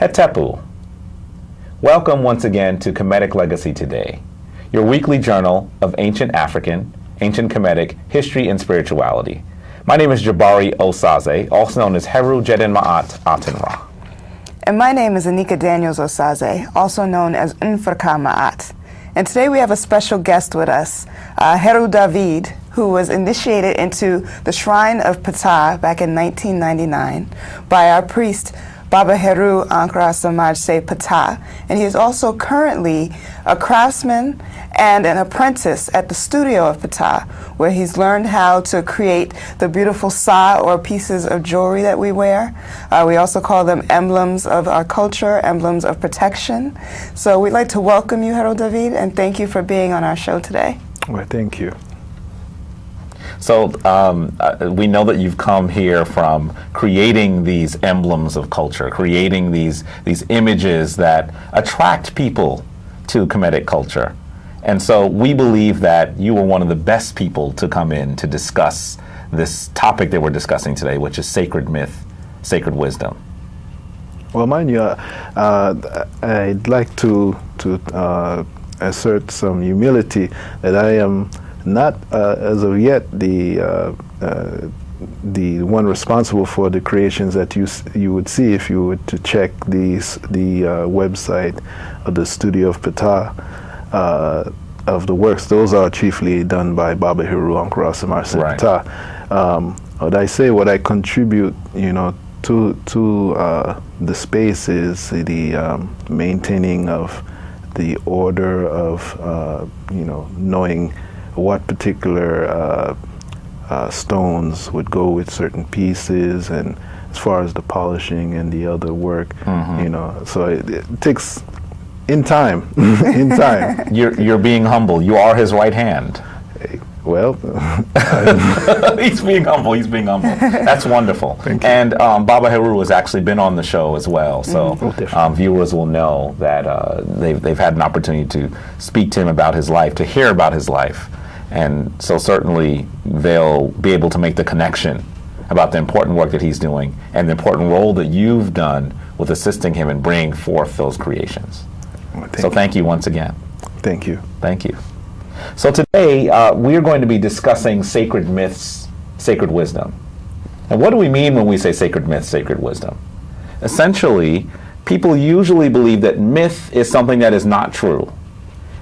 Etepu. Welcome once again to Kemetic Legacy Today, your weekly journal of ancient African, ancient Kemetic history and spirituality. My name is Jabari Osaze, also known as Heru Jedin Ma'at Atenra. And my name is Anika Daniels Osaze, also known as Nfrka Ma'at. And today we have a special guest with us, Heru David, who was initiated into the Shrine of Ptah back in 1999 by our priest, Baba Heru Ankara Samaj Se Ptah. And he is also currently a craftsman and an apprentice at the studio of Ptah, where he's learned how to create the beautiful sa, or pieces of jewelry that we wear. We also call them emblems of our culture, emblems of protection. So we'd like to welcome you, Heru David, and thank you for being on our show today. Well, thank you. So we know that you've come here from creating these emblems of culture, creating these images that attract people to Kemetic culture. And so we believe that you were one of the best people to come in to discuss this topic that we're discussing today, which is sacred myth, sacred wisdom. Well, mind you, I'd like to assert some humility that I am not, as of yet, the one responsible for the creations that you would see if you were to check the website of the studio of Ptah. Of the works, those are chiefly done by Baba Heru Ankara Samaj Se Ptah. What I contribute, to the space is the maintaining of the order of, knowing what particular stones would go with certain pieces, and as far as the polishing and the other work, so it takes in time. You're being humble. You are his right hand. Well, he's being humble. That's wonderful. Thank you. And Baba Heru has actually been on the show as well, so viewers will know that they've had an opportunity to speak to him about his life, to hear about his life, and so certainly they'll be able to make the connection about the important work that he's doing and the important role that you've done with assisting him in bringing forth those creations. Well, thank you once again. Thank you. Thank you. So today we're going to be discussing sacred myths, sacred wisdom. And what do we mean when we say sacred myths, sacred wisdom? Essentially, people usually believe that myth is something that is not true.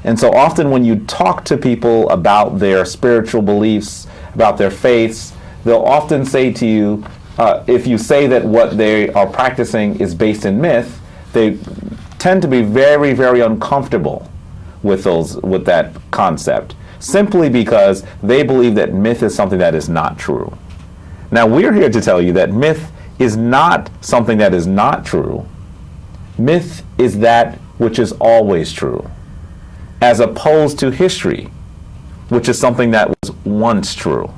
And so often when you talk to people about their spiritual beliefs, about their faiths, they'll often say to you, if you say that what they are practicing is based in myth, they tend to be very, very uncomfortable with that concept, simply because they believe that myth is something that is not true. Now, we're here to tell you that myth is not something that is not true. Myth is that which is always true, as opposed to history, which is something that was once true.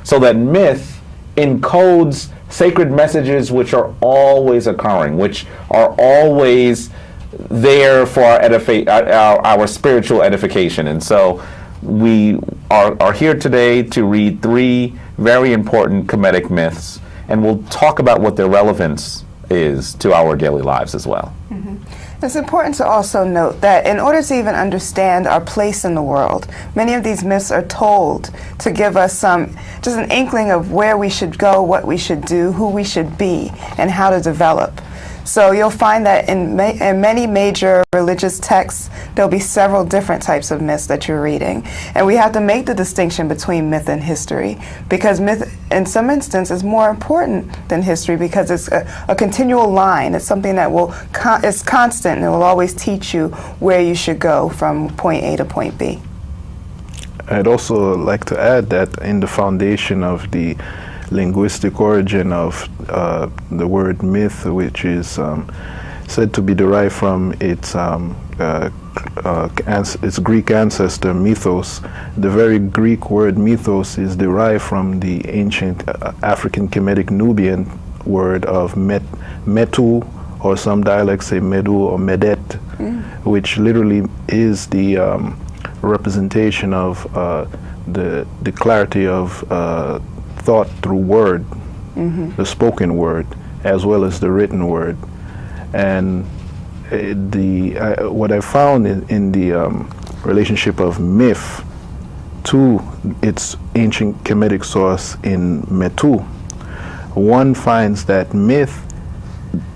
So that myth encodes sacred messages which are always occurring, which are always there for our spiritual edification. And so we are here today to read 3 very important Kemetic myths, and we'll talk about what their relevance is to our daily lives as well. It's important to also note that in order to even understand our place in the world, many of these myths are told to give us just an inkling of where we should go, what we should do, who we should be, and how to develop. So you'll find that in many major religious texts, there'll be several different types of myths that you're reading. And we have to make the distinction between myth and history, because myth, in some instances, is more important than history because it's a continual line. It's something that is constant and it will always teach you where you should go from point A to point B. I'd also like to add that in the foundation of the linguistic origin of the word myth, which is said to be derived from its Greek ancestor mythos. The very Greek word mythos is derived from the ancient African Kemetic Nubian word of metu, or some dialects say medu or medet, which literally is the representation of the clarity of thought through word, the spoken word, as well as the written word. And what I found in the relationship of myth to its ancient Kemetic source in Metu, one finds that myth,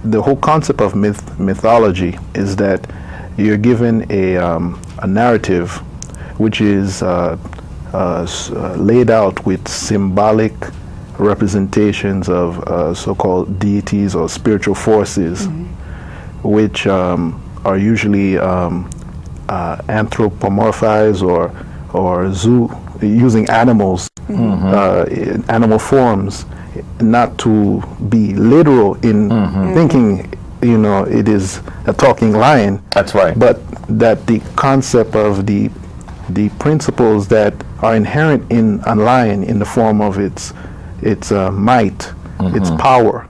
the whole concept of mythology is that you're given a narrative which is laid out with symbolic representations of so-called deities or spiritual forces, which are usually anthropomorphized or using animals, animal forms, not to be literal in thinking, it is a talking lion. That's right. But that the concept of the principles that are inherent in a lion in the form of its might, its power,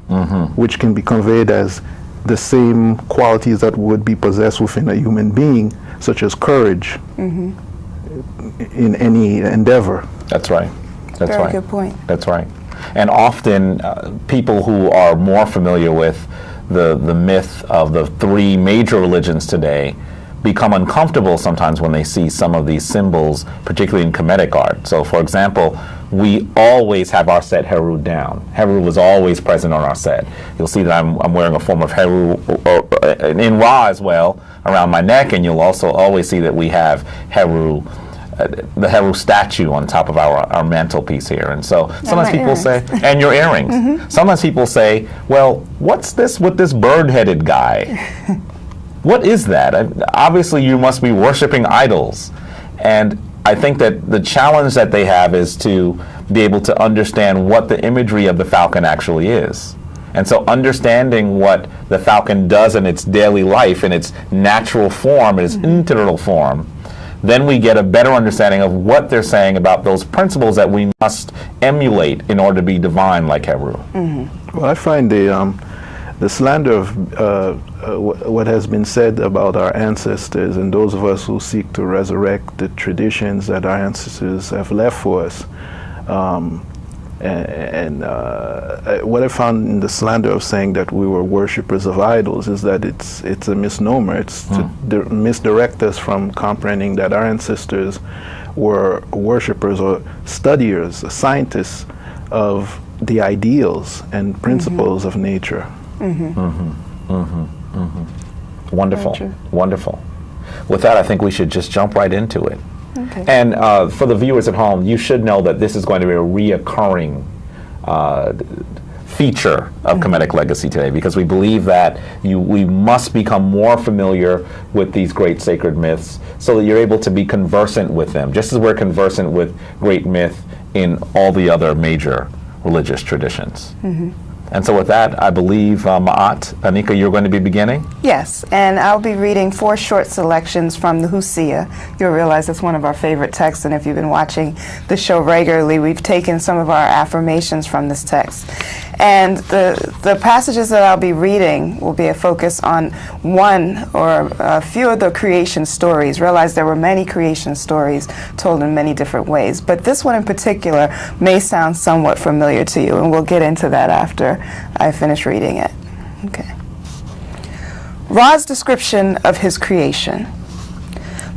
which can be conveyed as the same qualities that would be possessed within a human being, such as courage in any endeavor. That's right. That's Very right. good point. That's right. And often people who are more familiar with the myth of the three major religions today become uncomfortable sometimes when they see some of these symbols, particularly in Kemetic art. So, for example, we always have our set Heru down. Heru was always present on our set. You'll see that I'm wearing a form of Heru in Ra as well around my neck, and you'll also always see that we have Heru, the Heru statue on top of our mantelpiece here. And so sometimes people say, and your earrings. Sometimes people say, well, what's this with this bird-headed guy? What is that? Obviously, you must be worshiping idols. And I think that the challenge that they have is to be able to understand what the imagery of the falcon actually is. And so understanding what the falcon does in its daily life, in its natural form, in its integral form, then we get a better understanding of what they're saying about those principles that we must emulate in order to be divine like Heru. Well, I find the slander of what has been said about our ancestors and those of us who seek to resurrect the traditions that our ancestors have left for us. What I found in the slander of saying that we were worshippers of idols is that it's a misnomer. It's to misdirect us from comprehending that our ancestors were worshippers or studiers, scientists of the ideals and principles of nature. Wonderful, wonderful. With that, I think we should just jump right into it. Okay. And for the viewers at home, you should know that this is going to be a reoccurring feature of Kemetic Legacy today, because we believe that we must become more familiar with these great sacred myths so that you're able to be conversant with them, just as we're conversant with great myth in all the other major religious traditions. And so with that, I believe, Ma'at, Anika, you're going to be beginning? Yes, and I'll be reading 4 short selections from the Hosea. You'll realize it's one of our favorite texts, and if you've been watching the show regularly, we've taken some of our affirmations from this text. And the passages that I'll be reading will be a focus on one or a few of the creation stories. Realize there were many creation stories told in many different ways, but this one in particular may sound somewhat familiar to you, and we'll get into that after I finish reading it. Okay. Ra's description of his creation.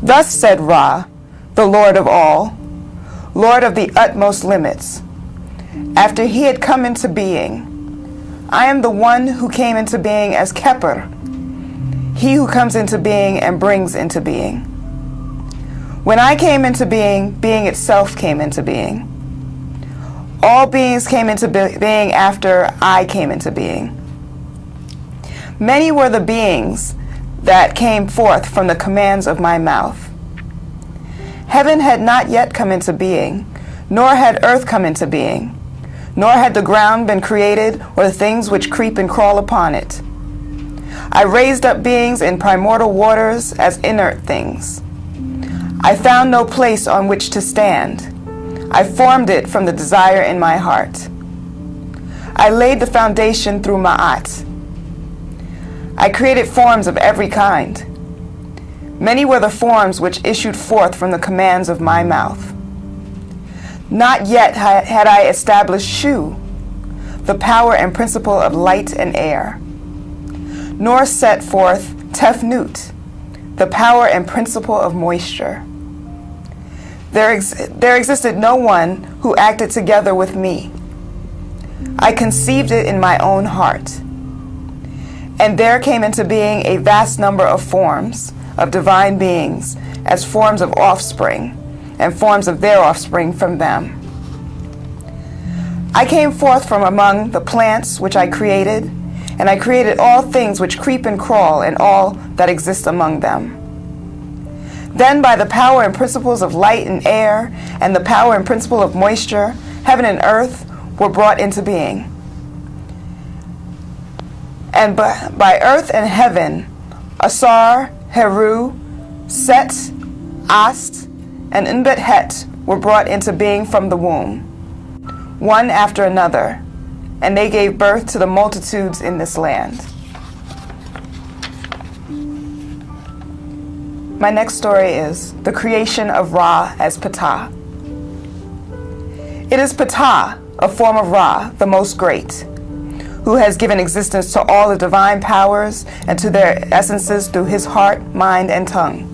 Thus said Ra, the Lord of all, Lord of the utmost limits, after he had come into being, I am the one who came into being as Keper, he who comes into being and brings into being. When I came into being, being itself came into being. All beings came into being after I came into being. Many were the beings that came forth from the commands of my mouth. Heaven had not yet come into being, nor had earth come into being, nor had the ground been created, or the things which creep and crawl upon it. I raised up beings in primordial waters as inert things. I found no place on which to stand. I formed it from the desire in my heart. I laid the foundation through Ma'at. I created forms of every kind. Many were the forms which issued forth from the commands of my mouth. Not yet had I established Shu, the power and principle of light and air. nor set forth Tefnut, the power and principle of moisture. There existed no one who acted together with me. I conceived it in my own heart. And there came into being a vast number of forms of divine beings as forms of offspring, and forms of their offspring from them. I came forth from among the plants which I created, and I created all things which creep and crawl and all that exist among them. Then by the power and principles of light and air, and the power and principle of moisture, heaven and earth were brought into being. And by earth and heaven, Asar, Heru, Set, Ast, and Inbet Het were brought into being from the womb, one after another, and they gave birth to the multitudes in this land. My next story is the creation of Ra as Ptah. It is Ptah, a form of Ra, the Most Great, who has given existence to all the divine powers and to their essences through his heart, mind, and tongue.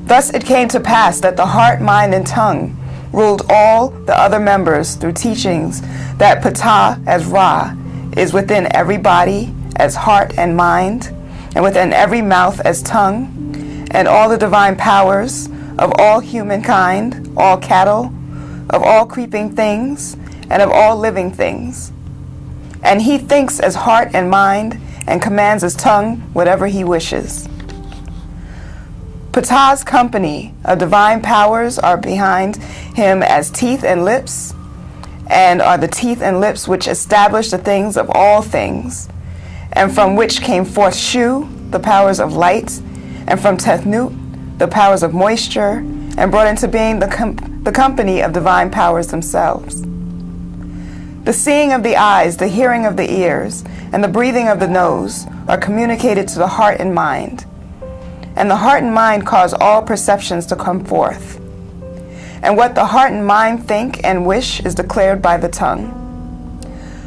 Thus it came to pass that the heart, mind, and tongue ruled all the other members through teachings that Ptah as Ra is within every body as heart and mind, and within every mouth as tongue, and all the divine powers of all humankind, all cattle, of all creeping things, and of all living things. And he thinks as heart and mind, and commands his tongue whatever he wishes. Ptah's company of divine powers are behind him as teeth and lips, and are the teeth and lips which establish the things of all things, and from which came forth Shu, the powers of light, and from Tefnut, the powers of moisture, and brought into being the company of divine powers themselves. The seeing of the eyes, the hearing of the ears, and the breathing of the nose are communicated to the heart and mind. And the heart and mind cause all perceptions to come forth. And what the heart and mind think and wish is declared by the tongue.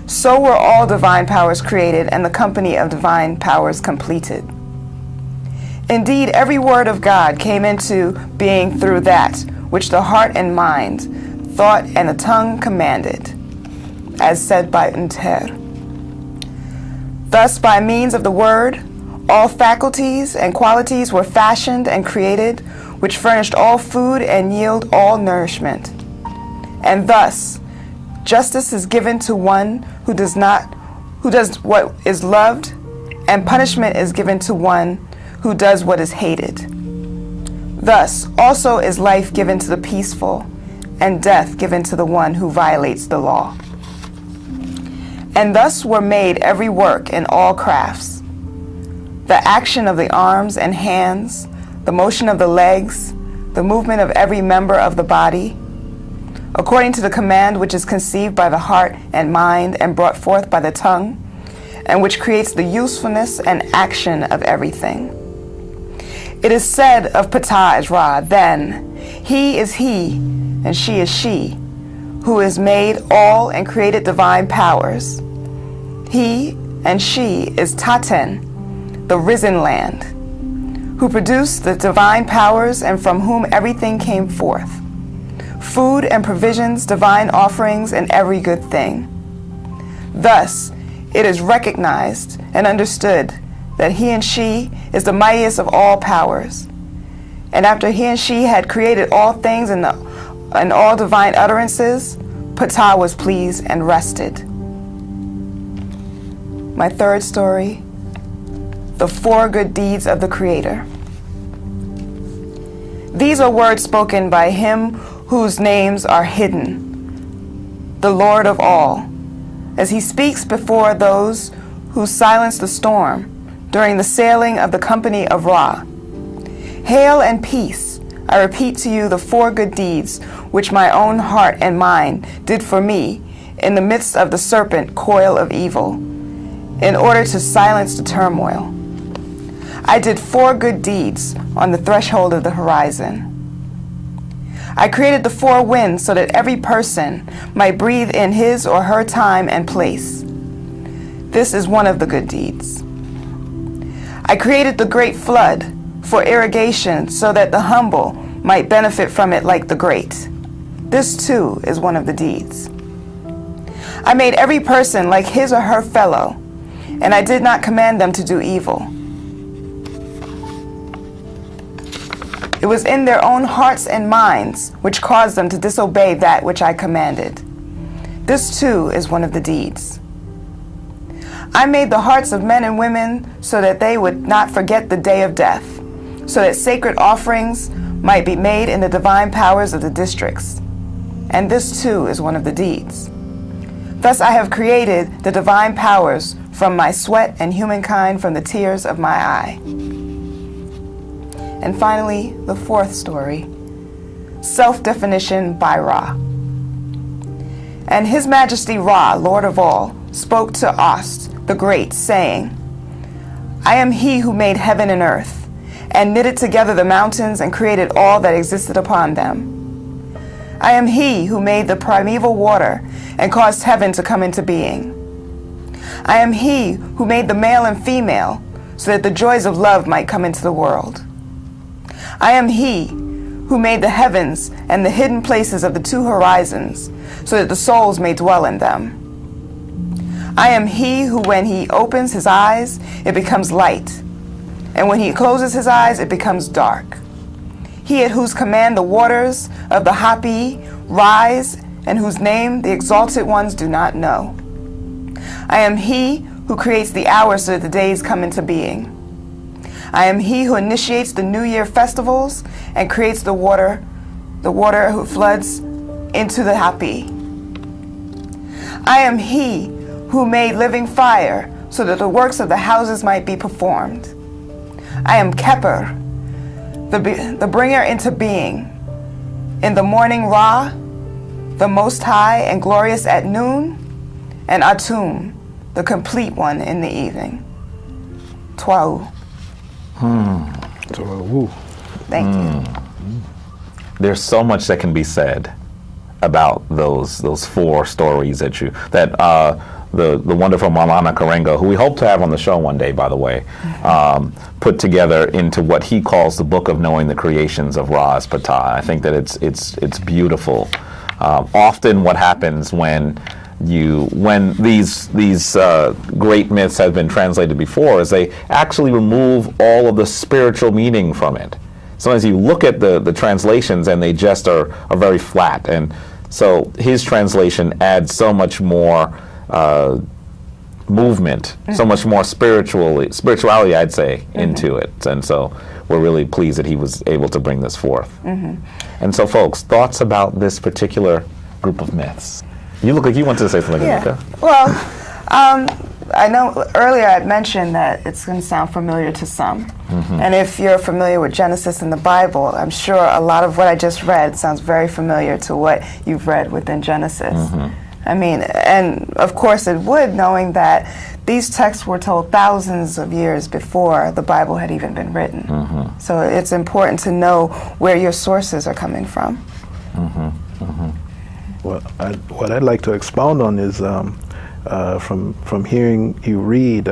So were all divine powers created, and the company of divine powers completed. Indeed, every word of God came into being through that which the heart and mind thought and the tongue commanded, as said by Unter. Thus, by means of the word, all faculties and qualities were fashioned and created, which furnished all food and yield all nourishment. And thus, justice is given to one who does what is loved, and punishment is given to one who does what is hated. Thus, also is life given to the peaceful, and death given to the one who violates the law. And thus were made every work in all crafts, the action of the arms and hands, the motion of the legs, the movement of every member of the body, according to the command which is conceived by the heart and mind and brought forth by the tongue, and which creates the usefulness and action of everything. It is said of Ptah as Ra, then, he is he, and she is she, who has made all and created divine powers. He and she is Taten, the risen land, who produced the divine powers and from whom everything came forth. Food and provisions, divine offerings, and every good thing. Thus, it is recognized and understood that he and she is the mightiest of all powers. And after he and she had created all things and all divine utterances, Ptah was pleased and rested. My third story, the 4 good deeds of the Creator. These are words spoken by him whose names are hidden, the Lord of all, as he speaks before those who silence the storm during the sailing of the company of Ra. Hail and peace, I repeat to you the 4 good deeds which my own heart and mind did for me in the midst of the serpent coil of evil, in order to silence the turmoil. I did 4 good deeds on the threshold of the horizon. I created the 4 winds so that every person might breathe in his or her time and place. This is one of the good deeds. I created the great flood for irrigation so that the humble might benefit from it like the great. This too is one of the deeds. I made every person like his or her fellow, and I did not command them to do evil. It was in their own hearts and minds which caused them to disobey that which I commanded. This too is one of the deeds. I made the hearts of men and women so that they would not forget the day of death, so that sacred offerings might be made in the divine powers of the districts. And this too is one of the deeds. Thus I have created the divine powers from my sweat and humankind from the tears of my eye. And finally, the fourth story, self-definition by Ra. And His Majesty Ra, Lord of all, spoke to Ost, the Great, saying, I am He who made heaven and earth, and knitted together the mountains and created all that existed upon them. I am He who made the primeval water and caused heaven to come into being. I am He who made the male and female so that the joys of love might come into the world. I am He who made the heavens and the hidden places of the two horizons so that the souls may dwell in them. I am He who, when He opens His eyes, it becomes light, and when He closes His eyes, it becomes dark. He at whose command the waters of the Hapi rise, and whose name the exalted ones do not know. I am He who creates the hours so that the days come into being. I am He who initiates the New Year festivals and creates the water who floods into the Hapi. I am He who made living fire so that the works of the houses might be performed. I am Keper, the bringer into being. In the morning Ra, the Most High and glorious at noon, and Atum, the complete one in the evening. Twa'u. Thank you. There's so much that can be said about those four stories that the wonderful Maulana Karenga, who we hope to have on the show one day, by the way, put together into what he calls the Book of Knowing the Creations of Ra's Patah. I think that it's beautiful. Often, what happens when these great myths have been translated before is they actually remove all of the spiritual meaning from it. Sometimes you look at the translations and they just are very flat, and so his translation adds so much more movement, so much more spirituality, I'd say, into it. And so we're really pleased that he was able to bring this forth. And so, folks, thoughts about this particular group of myths? You look like you wanted to say something, Anika. Well, I know earlier I'd mentioned that it's going to sound familiar to some. And if you're familiar with Genesis in the Bible, I'm sure a lot of what I just read sounds very familiar to what you've read within Genesis. I mean, and of course it would, knowing that these texts were told thousands of years before the Bible had even been written. So it's important to know where your sources are coming from. Well, what I'd like to expound on is from hearing you read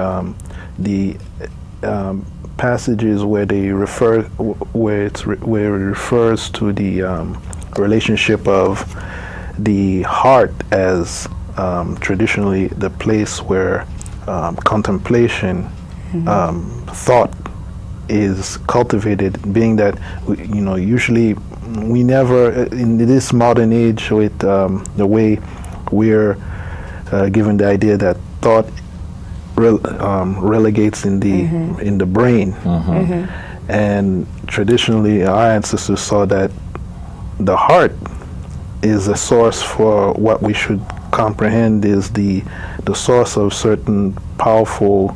the passages where they where it refers to the relationship of the heart as traditionally the place where contemplation, thought is cultivated, being that usually we never, in this modern age with the way we're given the idea that thought relegates in the brain, and traditionally our ancestors saw that the heart is a source for what we should comprehend is the source of certain powerful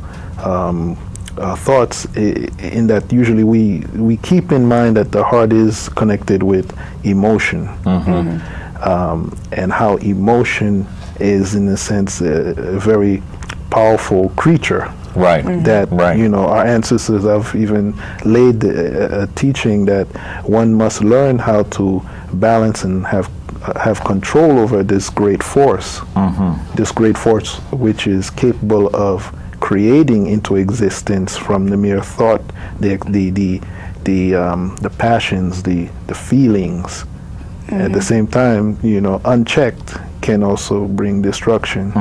thoughts, in that usually we keep in mind that the heart is connected with emotion, and how emotion is in a sense a very powerful creature. Right. That our ancestors have even laid a teaching that one must learn how to balance and have control over this great force, this great force which is capable of creating into existence from the mere thought, the passions, the feelings. At the same time, unchecked can also bring destruction.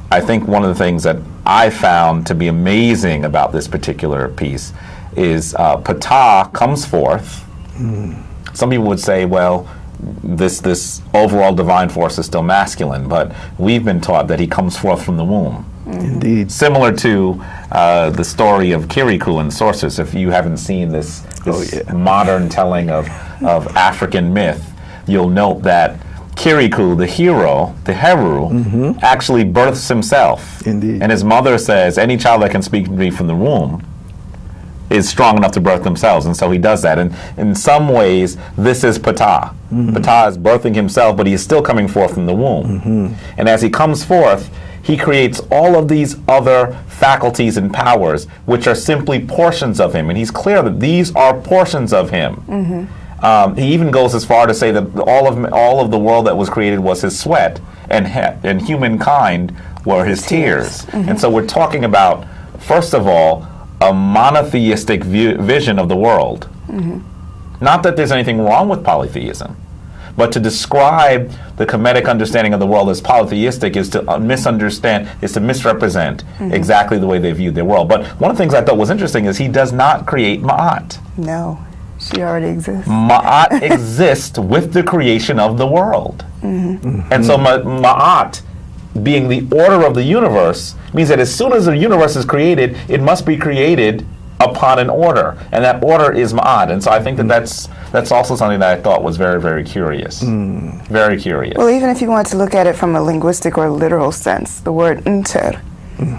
I think one of the things that I found to be amazing about this particular piece is Ptah comes forth. Some people would say, well, this overall divine force is still masculine, but we've been taught that he comes forth from the womb. Indeed. Similar to the story of Kirikou in Sorceress. If you haven't seen this modern telling of African myth, you'll note that Kirikou, the hero, the Heru, actually births himself. Indeed. And his mother says, any child that can speak to me from the womb is strong enough to birth themselves. And so he does that. And in some ways, this is Ptah. Ptah is birthing himself, but he is still coming forth from the womb. And as he comes forth, he creates all of these other faculties and powers, which are simply portions of him. And he's clear that these are portions of him. He even goes as far to say that all of the world that was created was his sweat, and humankind were his tears. And so we're talking about, first of all, a monotheistic vision of the world. Not that there's anything wrong with polytheism, but to describe the Kemetic understanding of the world as polytheistic is to misunderstand, is to misrepresent exactly the way they viewed their world. But one of the things I thought was interesting is he does not create Ma'at. No, she already exists. Ma'at exists with the creation of the world. And so Ma'at, being the order of the universe, means that as soon as the universe is created, it must be created upon an order, and that order is Ma'at. And so I think that that's also something that I thought was very, very curious. Very curious. Well, even if you want to look at it from a linguistic or literal sense, the word nter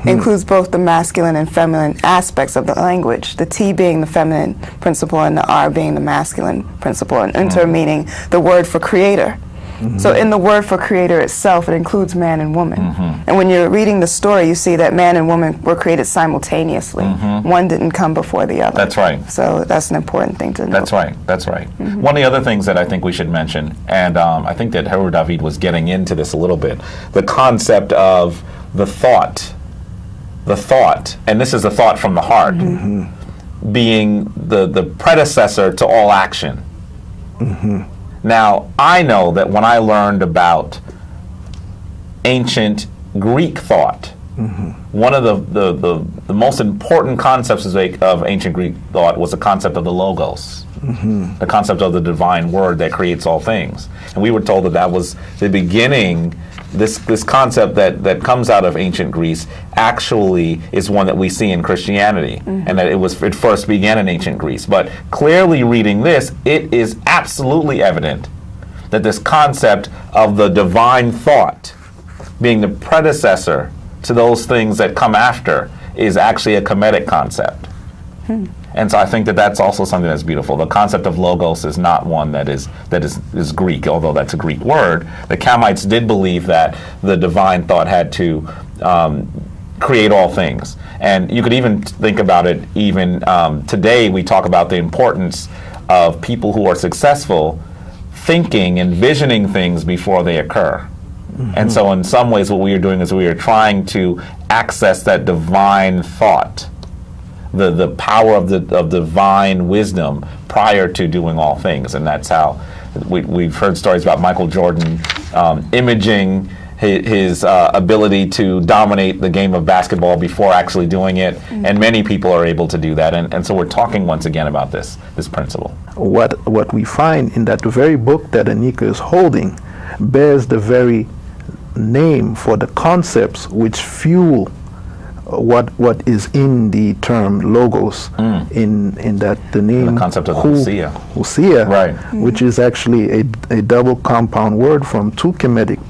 includes both the masculine and feminine aspects of the language, the T being the feminine principle and the R being the masculine principle, and nter meaning the word for creator. So in the word for creator itself, it includes man and woman. And when you're reading the story, you see that man and woman were created simultaneously. One didn't come before the other. That's right. So that's an important thing to know. That's right. That's right. One of the other things that I think we should mention, and I think that Heru David was getting into this a little bit, the concept of the thought, and this is the thought from the heart, being the predecessor to all action. Now, I know that when I learned about ancient Greek thought, one of the most important concepts of ancient Greek thought was the concept of the logos, the concept of the divine word that creates all things. And we were told that that was the beginning. This concept that comes out of ancient Greece actually is one that we see in Christianity, and that it first began in ancient Greece. But clearly reading this, it is absolutely evident that this concept of the divine thought being the predecessor to those things that come after is actually a Kemetic concept. And so I think that that's also something that's beautiful. The concept of logos is not one that is Greek, although that's a Greek word. The Kamites did believe that the divine thought had to create all things. And you could even think about it, even today we talk about the importance of people who are successful thinking, envisioning things before they occur. And so in some ways what we are doing is we are trying to access that divine thought, the power of divine wisdom prior to doing all things. And that's how we've heard stories about Michael Jordan imaging his ability to dominate the game of basketball before actually doing it. And many people are able to do that. And so we're talking once again about this principle. What we find in that very book that Anika is holding bears the very name for the concepts which fuel what is in the term logos, in that the name, the concept of the Husia, right, which is actually a double compound word from two Kemetic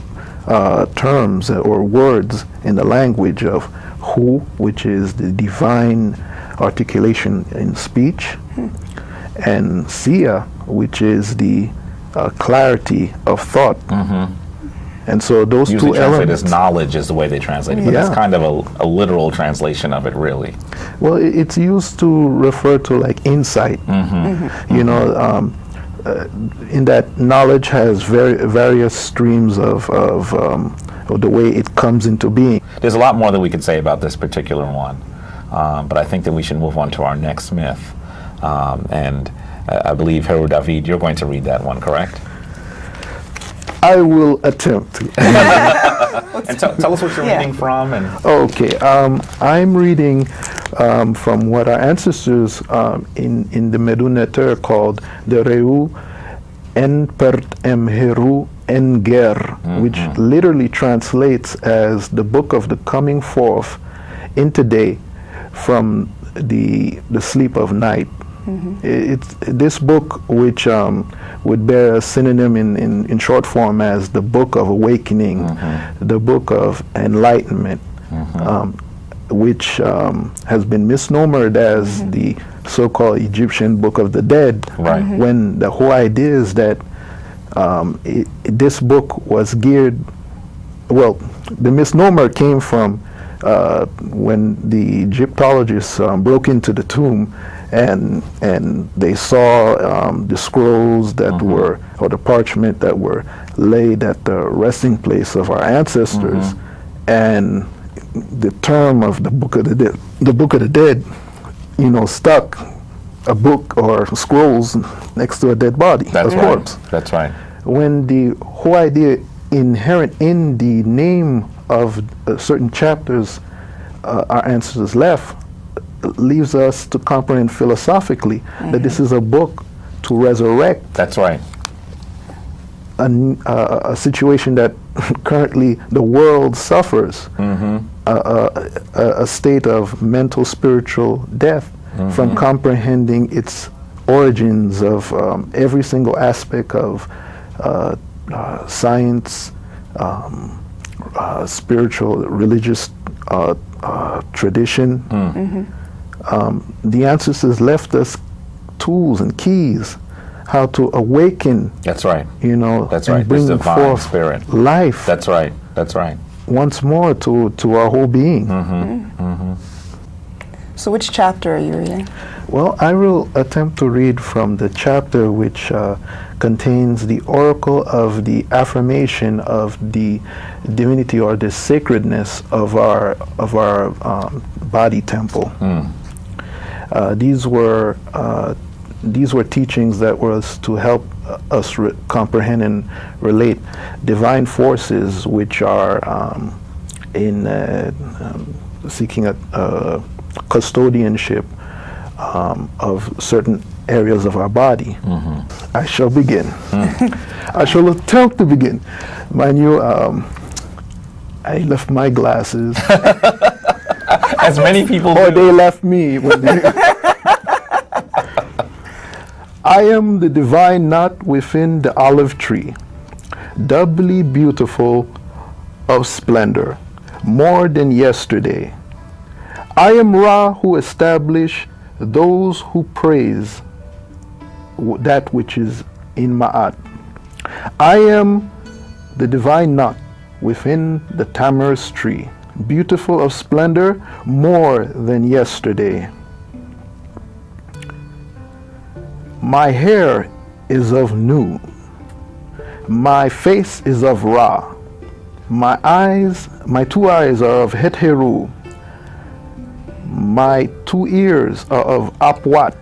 terms or words in the language of Hu, which is the divine articulation in speech, and Sia, which is the clarity of thought. And so those usually two translated elements. as knowledge is the way they translate it, but it's kind of a literal translation of it, really. Well, it's used to refer to like insight. You know, in that knowledge has various streams of the way it comes into being. there's a lot more that we could say about this particular one, but I think that we should move on to our next myth. And I believe, Heru David, you're going to read that one, correct? I will attempt to. And tell us what you're reading from. And Okay, I'm reading from what our ancestors in the Meduneter called the Reu Enpert Emheru Enger, which literally translates as the book of the coming forth into day from the sleep of night. It's this book, which would bear a synonym in short form as the book of awakening, the book of enlightenment, which has been misnomered as the so-called Egyptian Book of the Dead, when the whole idea is that this book was geared, well, the misnomer came from when the Egyptologists broke into the tomb and they saw the scrolls that were, or the parchment that were laid at the resting place of our ancestors, and the term of the Book of the Dead, you know, stuck a book or scrolls next to a dead body, a corpse. That's right. When the whole idea inherent in the name of certain chapters our ancestors left leaves us to comprehend philosophically that this is a book to resurrect. That's right. A situation that currently the world suffers, a state of mental, spiritual death from comprehending its origins of every single aspect of science, spiritual, religious tradition. The ancestors left us tools and keys how to awaken. That's right. You know, that's and right. bring This divine forth spirit. Life. That's right. That's right. Once more to our whole being. So which chapter are you reading? Well, I will attempt to read from the chapter which contains the oracle of the affirmation of the divinity or the sacredness of our body temple. These were teachings that was to help us comprehend and relate divine forces which are in seeking a custodianship of certain areas of our body. I shall begin. I shall attempt to begin. Mind you, I left my glasses. As many people Or do. they left me. When they I am the divine knot within the olive tree, doubly beautiful of splendor, more than yesterday. I am Ra who establish those who praise that which is in Ma'at. I am the divine knot within the tamarisk tree, beautiful of splendor, more than yesterday. My hair is of Nu. My face is of Ra. My two eyes are of Hetheru. My two ears are of Apwat.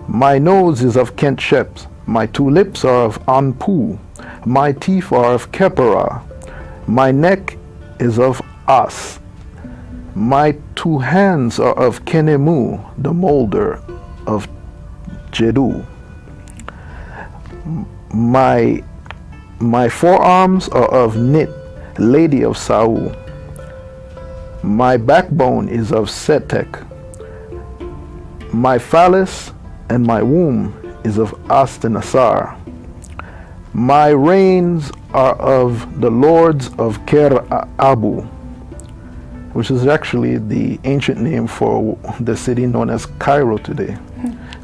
My nose is of Kentsheps. My two lips are of Anpu. My teeth are of Kepera. My neck is of As. My two hands are of Kenemu, the molder of Jedu. My forearms are of Nit, lady of Saul. My backbone is of Setek. My phallus and my womb is of Astenasar. My reins are of the lords of Ker Abu, which is actually the ancient name for the city known as Cairo today,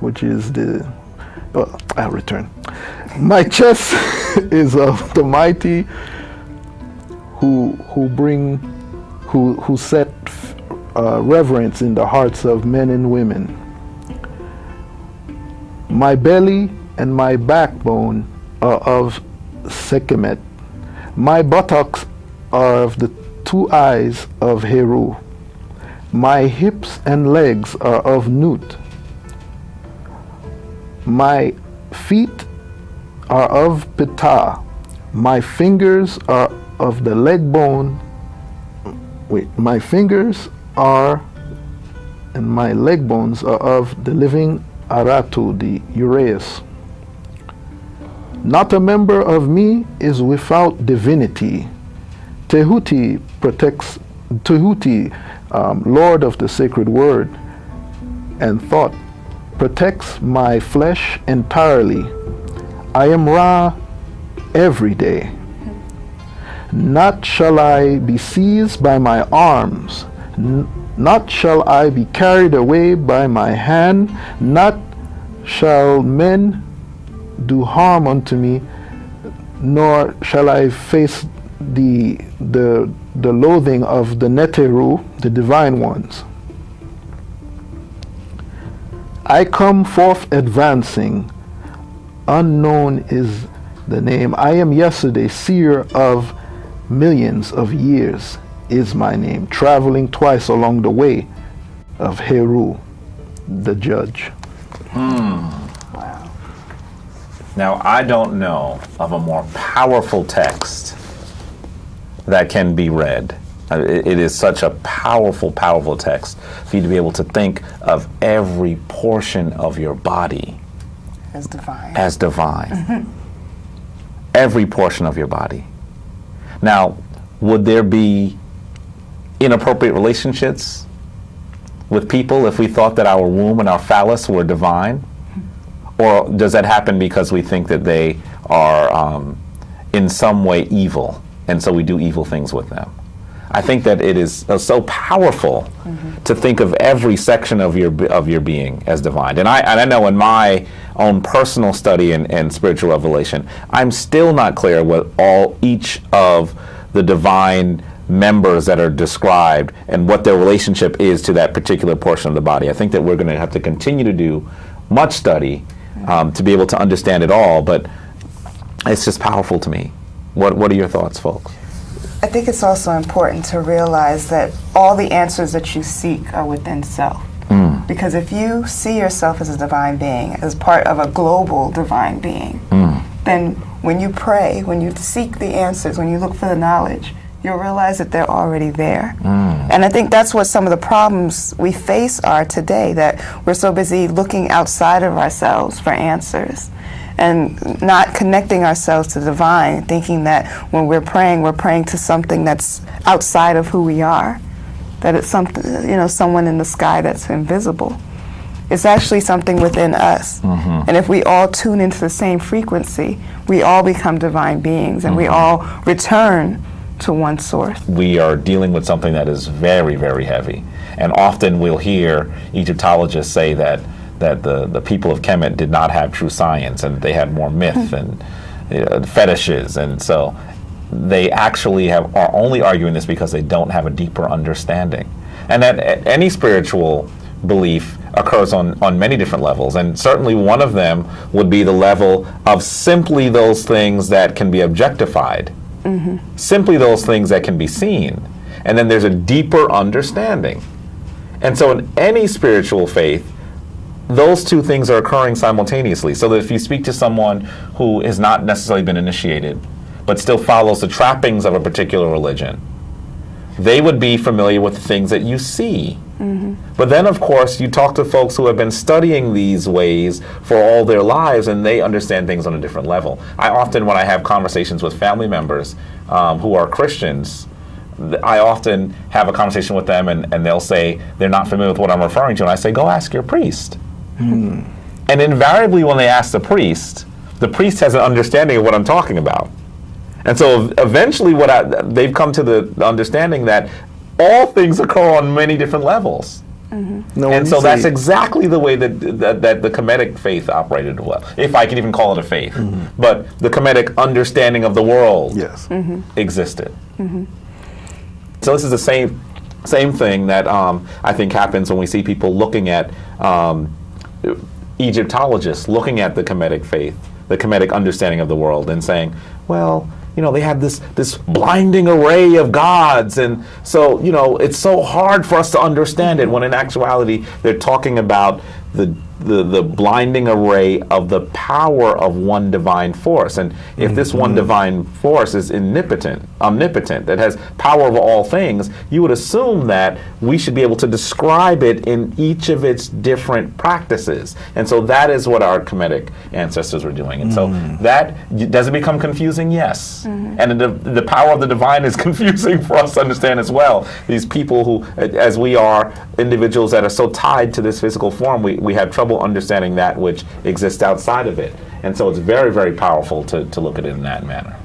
which is the, well, I'll return. My chest is of the mighty who set reverence in the hearts of men and women. My belly and my backbone are of Sekemet. My buttocks are of the 2 eyes of Heru. My hips and legs are of Nut. My feet are of Ptah. My fingers are of the leg bone. My fingers are and my leg bones are of the living Aratu, the Uraeus. Not a member of me is without divinity. Tehuti protects, Tehuti, Lord of the sacred word and thought, protects my flesh entirely. I am Ra every day. Not shall I be seized by my arms, not shall I be carried away by my hand, not shall men do harm unto me, nor shall I face the loathing of the Neteru, the divine ones. I come forth advancing, unknown is the name. I am yesterday, seer of millions of years is my name, traveling twice along the way of Heru, the judge. Wow. Now, I don't know of a more powerful text that can be read. It is such a powerful, powerful text for you to be able to think of every portion of your body As divine. as divine. Every portion of your body. Now, would there be inappropriate relationships with people if we thought that our womb and our phallus were divine? Or does that happen because we think that they are in some way evil, and so we do evil things with them? I think that it is so powerful to think of every section of your being as divine. And I know in my own personal study and spiritual revelation, I'm still not clear what each of the divine members that are described and what their relationship is to that particular portion of the body. I think that we're going to have to continue to do much study to be able to understand it all, but it's just powerful to me. What are your thoughts, folks? I think it's also important to realize that all the answers that you seek are within self. Because if you see yourself as a divine being, as part of a global divine being, then when you pray, when you seek the answers, when you look for the knowledge, you'll realize that they're already there. And I think that's what some of the problems we face are today, that we're so busy looking outside of ourselves for answers and not connecting ourselves to the divine, thinking that when we're praying to something that's outside of who we are, that it's something, someone in the sky that's invisible. It's actually something within us. And if we all tune into the same frequency, we all become divine beings, and we all return to one source. We are dealing with something that is very, very heavy. And often we'll hear Egyptologists say that the people of Kemet did not have true science, and they had more myth and fetishes. And so they actually are only arguing this because they don't have a deeper understanding. And that any spiritual belief occurs on many different levels, and certainly one of them would be the level of simply those things that can be objectified, simply those things that can be seen, and then there's a deeper understanding. And so in any spiritual faith, those two things are occurring simultaneously, so that if you speak to someone who has not necessarily been initiated but still follows the trappings of a particular religion, they would be familiar with the things that you see. But then, of course, you talk to folks who have been studying these ways for all their lives, and they understand things on a different level. I often, when I have conversations with family members who are Christians, I often have a conversation with them, and they'll say they're not familiar with what I'm referring to, and I say, go ask your priest. And invariably when they ask the priest has an understanding of what I'm talking about. And so eventually they've come to the understanding that all things occur on many different levels. And so that's exactly the way that the Kemetic faith operated well, if I can even call it a faith. But the Kemetic understanding of the world existed. So this is the same thing that I think happens when we see people looking at Egyptologists looking at the Kemetic faith, the Kemetic understanding of the world, and saying, well, they had this blinding array of gods, and so it's so hard for us to understand it when in actuality they're talking about the blinding array of the power of one divine force. And if this one divine force is omnipotent, that has power over all things, you would assume that we should be able to describe it in each of its different practices. And so that is what our Kemetic ancestors were doing. And so that, does it become confusing? Yes. And the power of the divine is confusing for us to understand as well. These people who, as we are individuals that are so tied to this physical form, we have trouble understanding that which exists outside of it. And so it's very, very powerful to look at it in that manner.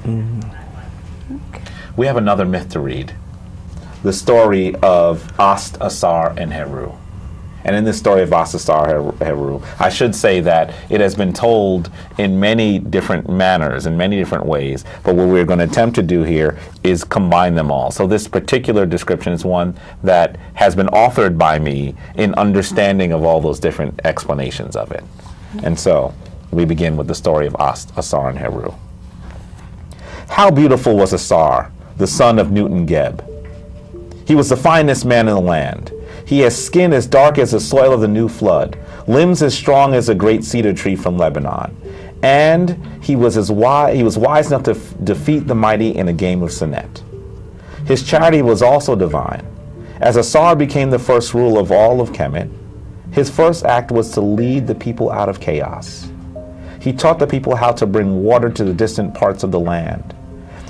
We have another myth to read. The story of Ast, Asar, and Heru. And in this story of Ast, Asar, Heru, I should say that it has been told in many different manners, in many different ways, but what we're going to attempt to do here is combine them all. So this particular description is one that has been authored by me in understanding of all those different explanations of it. And so we begin with the story of Ast, Asar, and Heru. How beautiful was Asar, the son of Nut and Geb. He was the finest man in the land. He has skin as dark as the soil of the new flood, limbs as strong as a great cedar tree from Lebanon. And he was wise enough to defeat the mighty in a game of Senet. His charity was also divine. As Asar became the first ruler of all of Kemet, his first act was to lead the people out of chaos. He taught the people how to bring water to the distant parts of the land.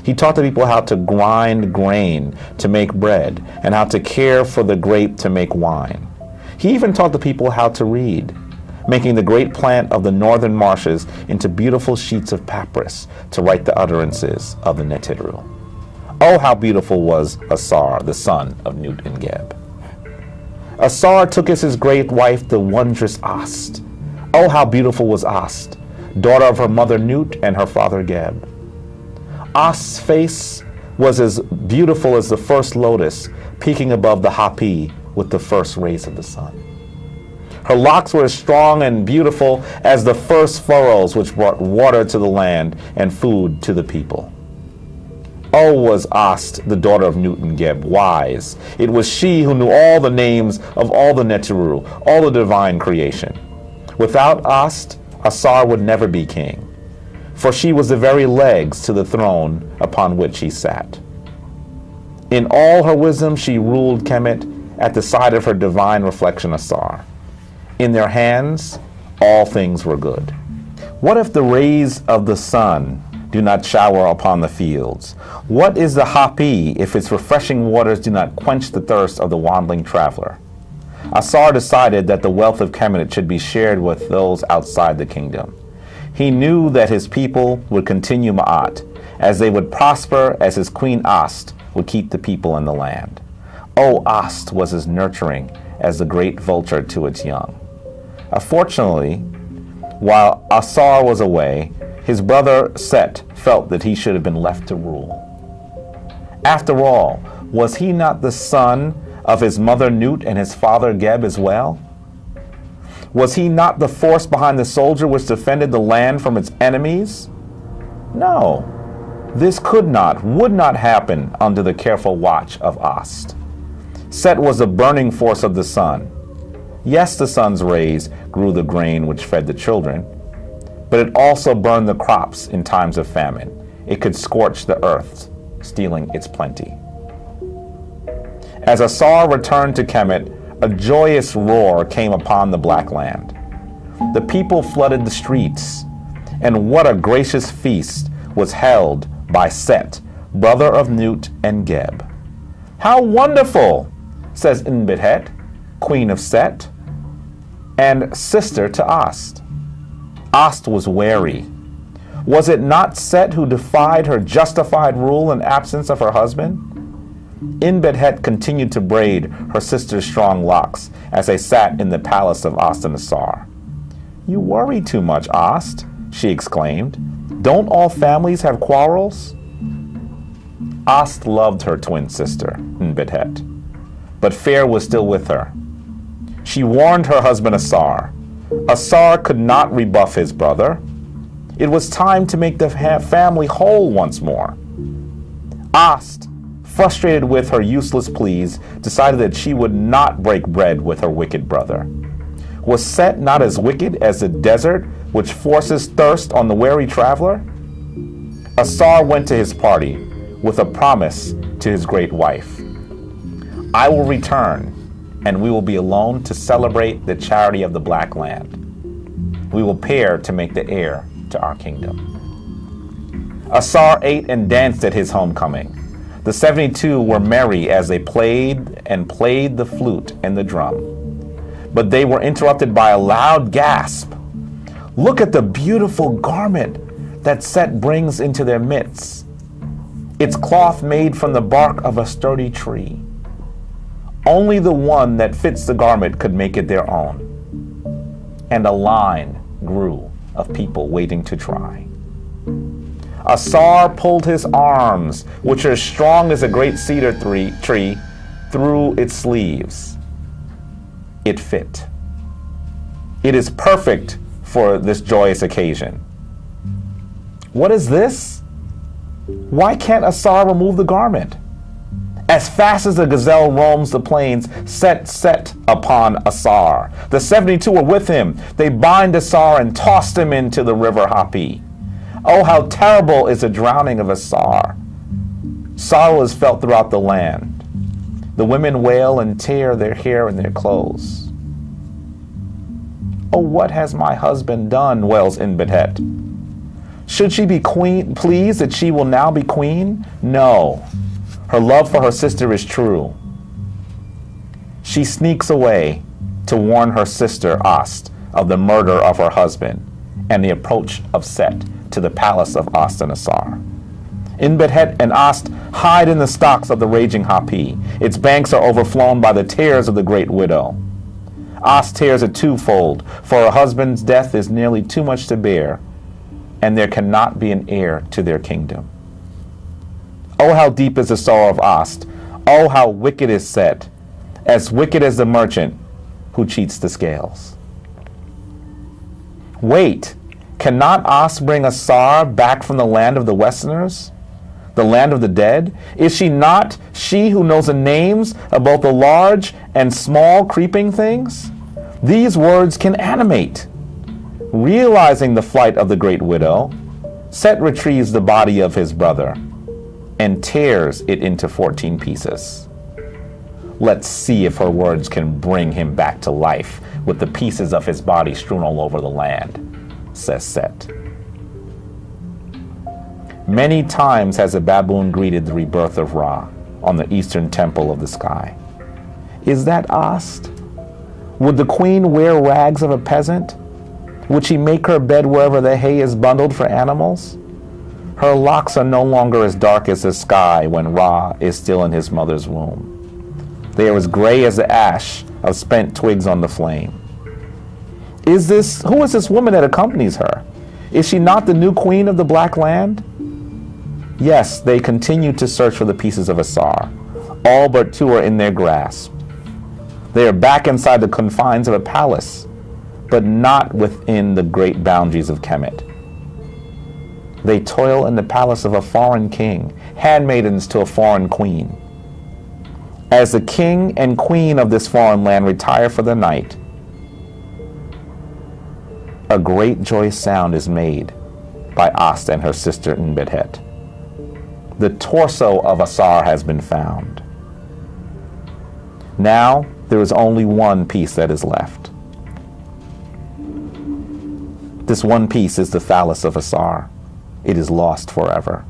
He taught the people how to grind grain to make bread and how to care for the grape to make wine. He even taught the people how to read, making the great plant of the northern marshes into beautiful sheets of papyrus to write the utterances of the Netiru. Oh, how beautiful was Asar, the son of Nut and Geb. Asar took as his great wife the wondrous Ast. Oh, how beautiful was Ast, daughter of her mother Nut and her father Geb. Ast's face was as beautiful as the first lotus peeking above the Hapi with the first rays of the sun. Her locks were as strong and beautiful as the first furrows which brought water to the land and food to the people. Oh, was Ast, the daughter of Nut and Geb, wise. It was she who knew all the names of all the Netiru, all the divine creation. Without Ast, Asar would never be king, for she was the very legs to the throne upon which he sat. In all her wisdom she ruled Kemet at the side of her divine reflection Asar. In their hands all things were good. What if the rays of the sun do not shower upon the fields? What is the Hapi if its refreshing waters do not quench the thirst of the wandering traveler? Asar decided that the wealth of Kemet should be shared with those outside the kingdom. He knew that his people would continue Ma'at, as they would prosper as his queen Ast would keep the people in the land. Oh, Ast was as nurturing as the great vulture to its young. Unfortunately, while Asar was away, his brother Set felt that he should have been left to rule. After all, was he not the son of his mother Nut and his father Geb as well? Was he not the force behind the soldier which defended the land from its enemies? No, this could not, would not happen under the careful watch of Ast. Set was the burning force of the sun. Yes, the sun's rays grew the grain which fed the children, but it also burned the crops in times of famine. It could scorch the earth, stealing its plenty. As Asar returned to Kemet, a joyous roar came upon the black land. The people flooded the streets, and what a gracious feast was held by Set, brother of Nut and Geb. How wonderful, says Inbethet, queen of Set, and sister to Ast. Ast was wary. Was it not Set who defied her justified rule in absence of her husband? Inbethet continued to braid her sister's strong locks as they sat in the palace of Ast and Asar. You worry too much, Ast, she exclaimed. Don't all families have quarrels? Ast loved her twin sister, Inbethet, but fear was still with her. She warned her husband Asar. Asar could not rebuff his brother. It was time to make the family whole once more. Ast, frustrated with her useless pleas, decided that she would not break bread with her wicked brother. Was Set not as wicked as the desert, which forces thirst on the weary traveler? Asar went to his party with a promise to his great wife. I will return, and we will be alone to celebrate the charity of the black land. We will pair to make the heir to our kingdom. Asar ate and danced at his homecoming. The 72 were merry as they played the flute and the drum. But they were interrupted by a loud gasp. Look at the beautiful garment that Set brings into their midst. It's cloth made from the bark of a sturdy tree. Only the one that fits the garment could make it their own. And a line grew of people waiting to try. Asar pulled his arms, which are as strong as a great cedar tree, through its sleeves. It fit. It is perfect for this joyous occasion. What is this? Why can't Asar remove the garment? As fast as a gazelle roams the plains, set upon Asar. The 72 were with him. They bind Asar and tossed him into the river Hapi. Oh, how terrible is the drowning of Asar. Sorrow is felt throughout the land. The women wail and tear their hair and their clothes. Oh, what has my husband done, wails Inbethet. Should she be pleased that she will now be queen? No. Her love for her sister is true. She sneaks away to warn her sister Ast of the murder of her husband and the approach of Set to the palace of Ast and Asar. Inbethet and Ast hide in the stocks of the raging Hapi. Its banks are overflown by the tears of the great widow. Ast tears are twofold, for her husband's death is nearly too much to bear, and there cannot be an heir to their kingdom. Oh, how deep is the sorrow of Ast. Oh, how wicked is Set, as wicked as the merchant who cheats the scales. Wait, cannot Ast bring Asar back from the land of the Westerners, the land of the dead? Is she not she who knows the names of both the large and small creeping things? These words can animate. Realizing the flight of the great widow, Set retrieves the body of his brother and tears it into 14 pieces. Let's see if her words can bring him back to life with the pieces of his body strewn all over the land, says Set. Many times has a baboon greeted the rebirth of Ra on the eastern temple of the sky. Is that Ast? Would the queen wear rags of a peasant? Would she make her bed wherever the hay is bundled for animals? Her locks are no longer as dark as the sky when Ra is still in his mother's womb. They are as gray as the ash of spent twigs on the flame. Who is this woman that accompanies her? Is she not the new queen of the Black Land? Yes, they continue to search for the pieces of Asar. All but 2 are in their grasp. They are back inside the confines of a palace, but not within the great boundaries of Kemet. They toil in the palace of a foreign king, handmaidens to a foreign queen. As the king and queen of this foreign land retire for the night, a great joyous sound is made by Ast and her sister Inbethet. The torso of Asar has been found. Now there is only one piece that is left. This one piece is the phallus of Asar. It is lost forever.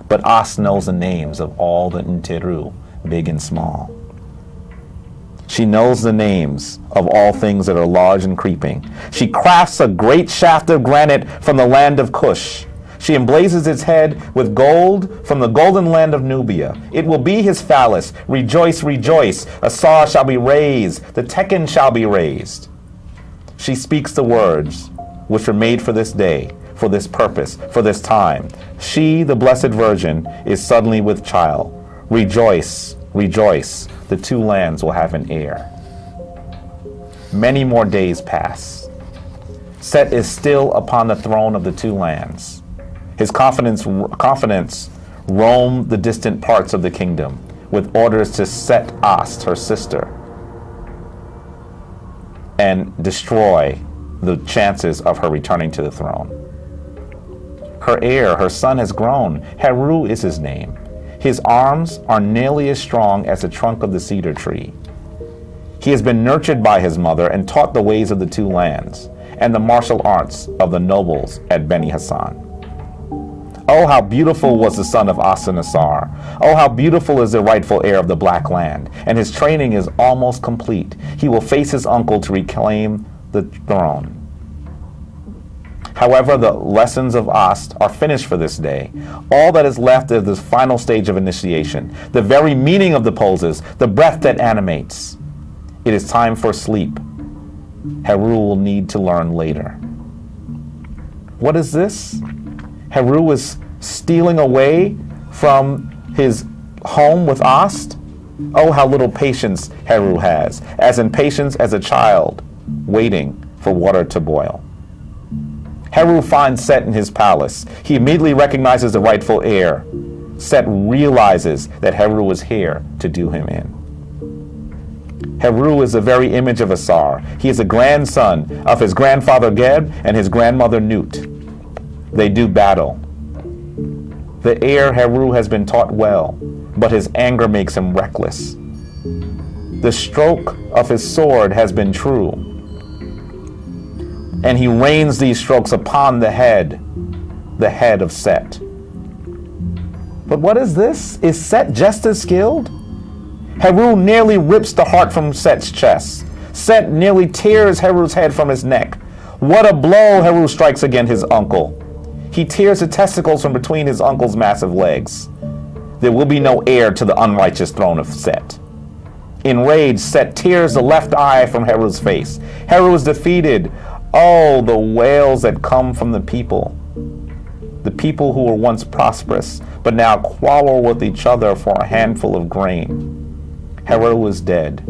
But Ast knows the names of all the Nteru, big and small. She knows the names of all things that are large and creeping. She crafts a great shaft of granite from the land of Cush. She emblazes its head with gold from the golden land of Nubia. It will be his phallus. Rejoice, rejoice. Asar shall be raised. The Tekken shall be raised. She speaks the words which were made for this day, for this purpose, for this time. She, the Blessed Virgin, is suddenly with child. Rejoice, rejoice. The 2 lands will have an heir. Many more days pass. Set is still upon the throne of the 2 lands. His confidence roam the distant parts of the kingdom with orders to set Ast, her sister, and destroy the chances of her returning to the throne. Her heir, her son, has grown. Heru is his name. His arms are nearly as strong as the trunk of the cedar tree. He has been nurtured by his mother and taught the ways of the two lands and the martial arts of the nobles at Beni Hassan. Oh, how beautiful was the son of Asa-Nassar. Oh, how beautiful is the rightful heir of the Black Land, and his training is almost complete. He will face his uncle to reclaim the throne. However, the lessons of Ast are finished for this day. All that is left is the final stage of initiation, the very meaning of the poses, the breath that animates. It is time for sleep. Heru will need to learn later. What is this? Heru is stealing away from his home with Ast? Oh, how little patience Heru has, as impatient as a child waiting for water to boil. Heru finds Set in his palace. He immediately recognizes the rightful heir. Set realizes that Heru is here to do him in. Heru is the very image of Asar. He is a grandson of his grandfather Geb and his grandmother Nut. They do battle. The heir Heru has been taught well, but his anger makes him reckless. The stroke of his sword has been true, and he rains these strokes upon the head of Set. But what is this? Is Set just as skilled? Heru nearly rips the heart from Set's chest. Set nearly tears Heru's head from his neck. What a blow Heru strikes against his uncle. He tears the testicles from between his uncle's massive legs. There will be no heir to the unrighteous throne of Set. Enraged, Set tears the left eye from Heru's face. Heru is defeated. Oh, the wails that come from the people who were once prosperous, but now quarrel with each other for a handful of grain. Heru is dead.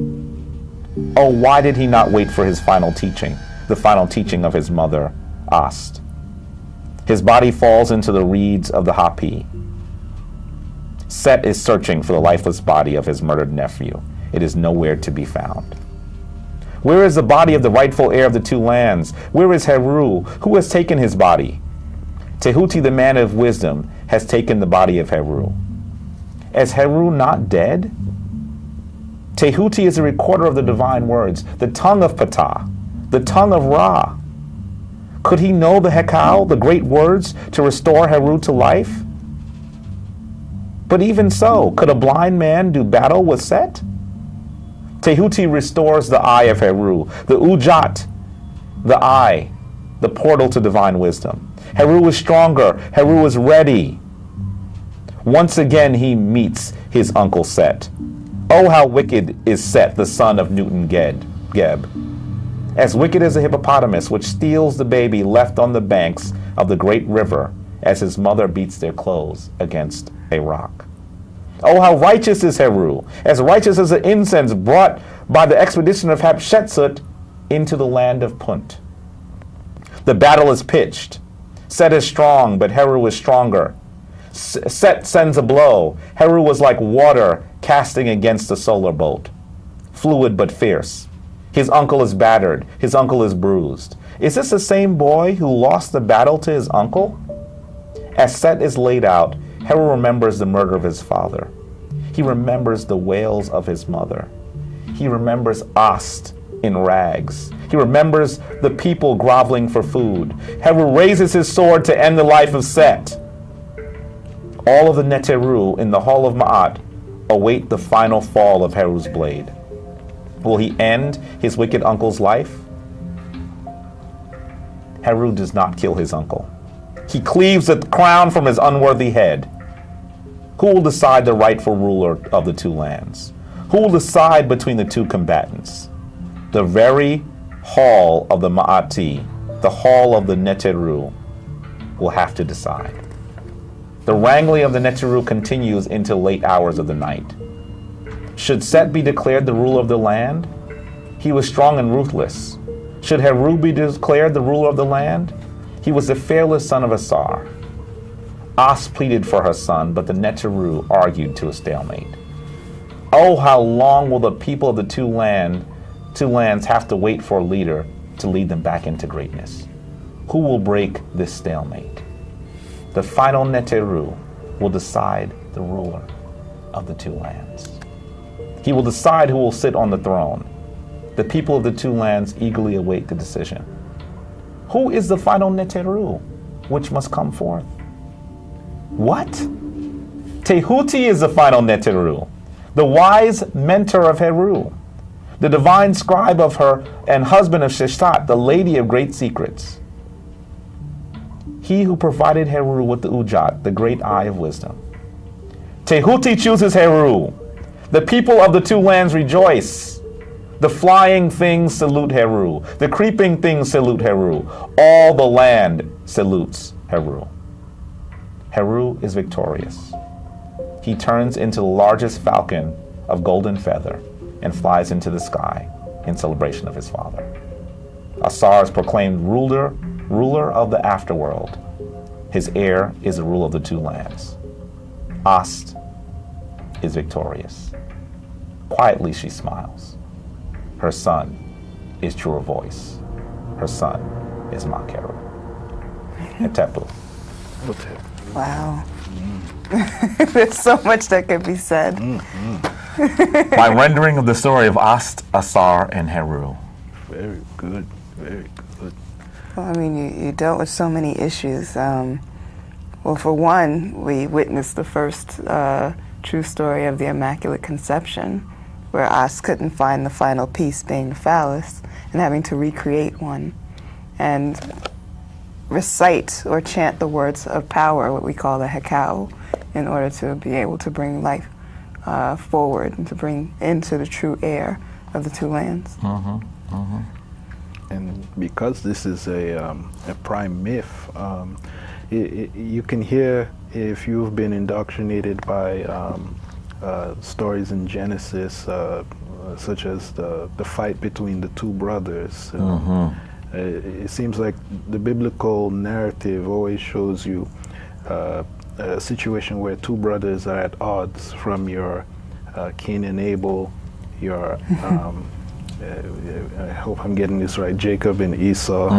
Oh, why did he not wait for his final teaching, the final teaching of his mother, Ast? His body falls into the reeds of the Hapi. Set is searching for the lifeless body of his murdered nephew. It is nowhere to be found. Where is the body of the rightful heir of the two lands? Where is Heru? Who has taken his body? Tehuti, the man of wisdom, has taken the body of Heru. Is Heru not dead? Tehuti is the recorder of the divine words, the tongue of Ptah, the tongue of Ra. Could he know the Hekau, the great words, to restore Heru to life? But even so, could a blind man do battle with Set? Tehuti restores the eye of Heru, the Ujat, the eye, the portal to divine wisdom. Heru is stronger. Heru is ready. Once again, he meets his uncle Set. Oh, how wicked is Set, the son of Newton Geb. As wicked as a hippopotamus which steals the baby left on the banks of the great river as his mother beats their clothes against a rock. Oh, how righteous is Heru, as righteous as the incense brought by the expedition of Hatshepsut into the land of Punt. The battle is pitched. Set is strong, but Heru is stronger. Set sends a blow. Heru was like water casting against a solar bolt, fluid but fierce. His uncle is battered. His uncle is bruised. Is this the same boy who lost the battle to his uncle? As Set is laid out, Heru remembers the murder of his father. He remembers the wails of his mother. He remembers Ast in rags. He remembers the people groveling for food. Heru raises his sword to end the life of Set. All of the Neteru in the Hall of Ma'at await the final fall of Heru's blade. Will he end his wicked uncle's life? Heru does not kill his uncle. He cleaves the crown from his unworthy head. Who will decide the rightful ruler of the two lands? Who will decide between the two combatants? The very hall of the Ma'ati, the hall of the Neteru, will have to decide. The wrangling of the Neteru continues into late hours of the night. Should Set be declared the ruler of the land? He was strong and ruthless. Should Heru be declared the ruler of the land? He was the fearless son of Asar. As pleaded for her son, but the Neteru argued to a stalemate. Oh, how long will the people of the two lands have to wait for a leader to lead them back into greatness? Who will break this stalemate? The final Neteru will decide the ruler of the two lands. He will decide who will sit on the throne. The people of the two lands eagerly await the decision. Who is the final Neteru which must come forth? What? Tehuti is the final Neteru, the wise mentor of Heru, the divine scribe of her and husband of Sheshat, the lady of great secrets. He who provided Heru with the Ujat, the great eye of wisdom. Tehuti chooses Heru. The people of the two lands rejoice. The flying things salute Heru. The creeping things salute Heru. All the land salutes Heru. Heru is victorious. He turns into the largest falcon of golden feather and flies into the sky in celebration of his father. Asar is proclaimed ruler of the afterworld. His heir is the ruler of the two lands. Ast is victorious. Quietly she smiles. Her son is truer voice. Her son is Makeru. Etepu. Wow. There's so much that could be said. My rendering of the story of Ast, Asar, and Heru. Very good, very good. Well, I mean, you dealt with so many issues. Well, for one, we witnessed the first true story of the Immaculate Conception, where As couldn't find the final piece, being the phallus, and having to recreate one and recite or chant the words of power, what we call the Hekau, in order to be able to bring life forward and to bring into the true heir of the two lands. And because this is a prime myth, you can hear, if you've been indoctrinated by stories in Genesis, such as the fight between the two brothers. It seems like the biblical narrative always shows you a situation where two brothers are at odds, from your Cain and Abel, your I hope I'm getting this right, Jacob and Esau.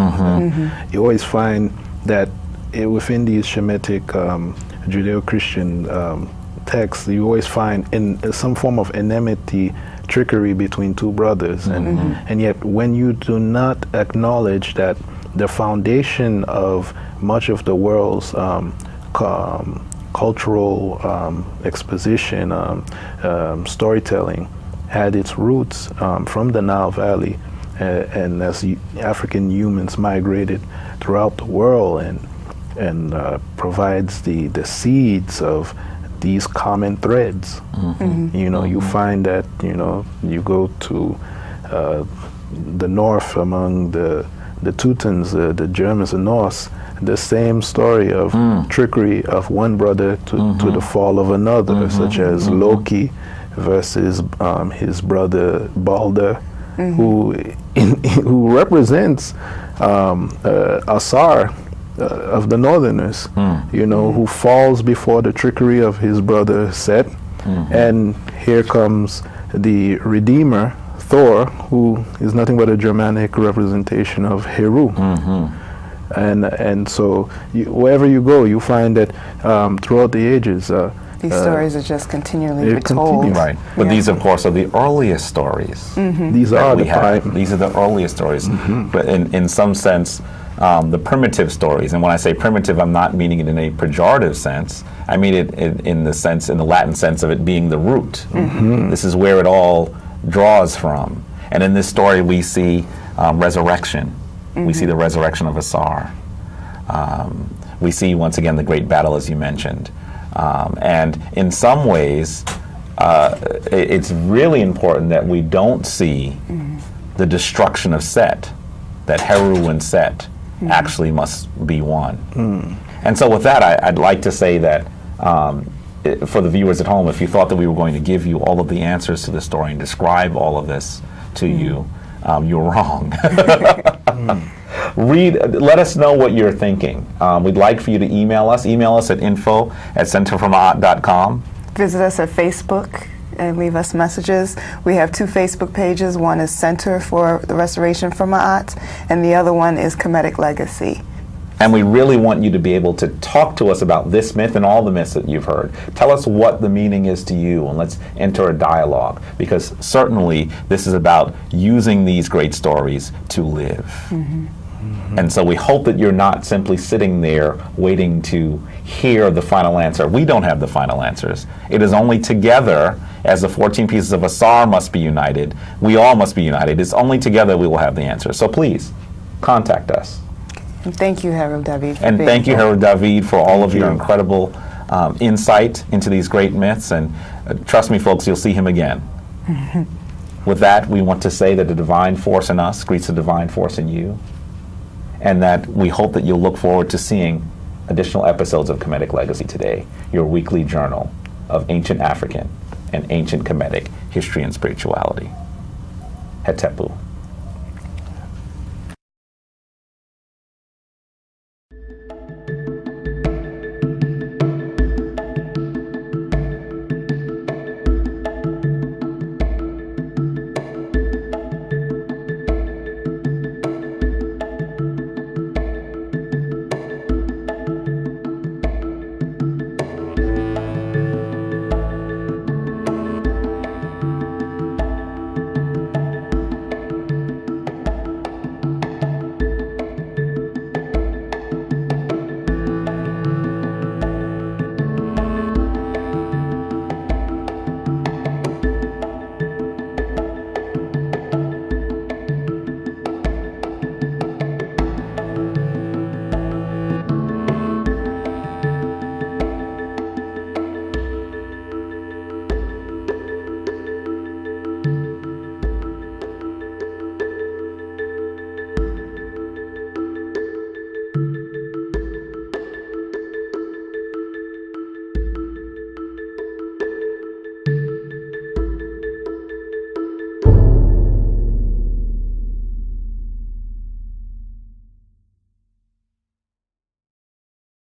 You always find that within these Shemitic Judeo-Christian texts, you always find in some form of enmity, trickery between two brothers. And yet when you do not acknowledge that the foundation of much of the world's cultural exposition, storytelling, had its roots from the Nile Valley, and as African humans migrated throughout the world, and provides the seeds of these common threads. You know, you find that, you know, you go to the north among the Teutons, the Germans, the Norse, the same story of trickery of one brother to the fall of another, such as Loki versus his brother Balder, who represents Asar of the Northerners, you know, who falls before the trickery of his brother Set. And here comes the Redeemer, Thor, who is nothing but a Germanic representation of Heru. And so wherever you go, you find that throughout the ages, these stories are just continually retold. Right. But these, of course, are the earliest stories. These are the prime. These are the earliest stories. But in some sense, the primitive stories. And when I say primitive, I'm not meaning it in a pejorative sense. I mean it in the Latin sense of it being the root. This is where it all draws from. And in this story, we see resurrection. We see the resurrection of Asar. We see, once again, the great battle, as you mentioned. And in some ways, it's really important that we don't see the destruction of Set, that Heru and Set actually must be one. And so with that, I'd like to say that for the viewers at home, if you thought that we were going to give you all of the answers to the story and describe all of this to you, you're wrong. Let us know what you're thinking. We'd like for you to email us. Email us at info@centerforma'at.com. Visit us at Facebook and leave us messages. We have 2 Facebook pages. One is Center for the Restoration for Ma'at, and the other one is Kemetic Legacy. And we really want you to be able to talk to us about this myth and all the myths that you've heard. Tell us what the meaning is to you, and let's enter a dialogue, because certainly this is about using these great stories to live. And so we hope that you're not simply sitting there waiting to hear the final answer. We don't have the final answers. It is only together, as the 14 pieces of Asar must be united, we all must be united. It's only together we will have the answer. So please, contact us. And thank you, Harold David. And thank you, Harold David, for all of your incredible insight into these great myths. And trust me, folks, you'll see him again. With that, we want to say that the divine force in us greets the divine force in you, and that we hope that you'll look forward to seeing additional episodes of Kemetic Legacy Today, your weekly journal of ancient African and ancient Kemetic history and spirituality. Hetepu.